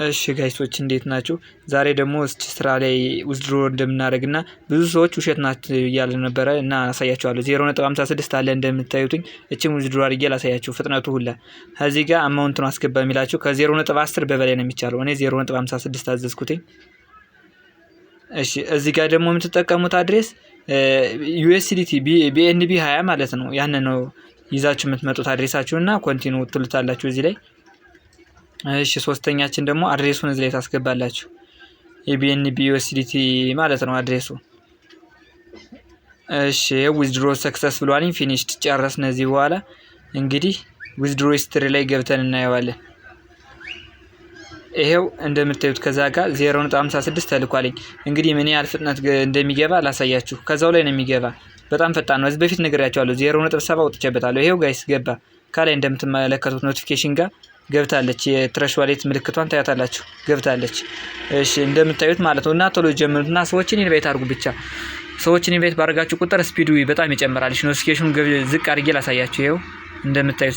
እሺ ጋይሶች እንዴት ናችሁ? ዛሬ ደግሞ እስኪ ስራ ላይ ዊዝድሮ እንደምናደርግና ብዙ ሰዎች ውሸት ናት እያለ ነበረ እና አሳያችኋለሁ። 0.56 አለ እንደምታዩትኝ። እቺም ዊዝድሮ አድርጌ ላሳያችሁ ፍጥነቱ ሁላ። ከዚህ ጋር አማውንት ነው አስገባ የሚላችሁ ከ0.10 በበላይ ነው የሚቻለው። እኔ 0.56 አዘዝኩትኝ። እሺ እዚህ ጋር ደግሞ የምትጠቀሙት አድሬስ USDT BNB 20 ማለት ነው። ያን ነው ይዛችሁ የምትመጡት አድሬሳችሁና ኮንቲኒው ትሉታላችሁ እዚህ ላይ። እሺ ሶስተኛችን ደግሞ አድሬሱን እዚህ ላይ ታስገባላችሁ። የBNB USDT ማለት ነው አድሬሱ። እሺ ዊዝድሮ ሰክሰስ ብሏል። ፊኒሽድ ጨረስን። እዚህ በኋላ እንግዲህ ዊዝድሮ ሂስትሪ ላይ ገብተን እናየዋለን። ይሄው እንደምታዩት ከዛ ጋር 0.56 ተልኳልኝ። እንግዲህ ምን ያህል ፍጥነት እንደሚገባ ላሳያችሁ። ከዛው ላይ ነው የሚገባ። በጣም ፈጣን ነው። እዚህ በፊት ነግሬያችኋለሁ። 0.7 አውጥቼበታለሁ። ይሄው ጋይስ ገባ። ከላይ እንደምትመለከቱት ኖቲፊኬሽን ጋር ገብታለች። የትረሽ ዋሌት ምልክቷን ታያታላችሁ። ገብታለች። እሺ እንደምታዩት ማለት ነው። እና ቶሎ ጀምሩትና ሰዎችን ኢንቫይት አድርጉ ብቻ። ሰዎችን ኢንቫይት ባደረጋችሁ ቁጥር ስፒዱ በጣም ይጨምራል። ኖቲፊኬሽኑን ዝቅ አድርጌ ላሳያችሁ። ይሄው እንደምታዩት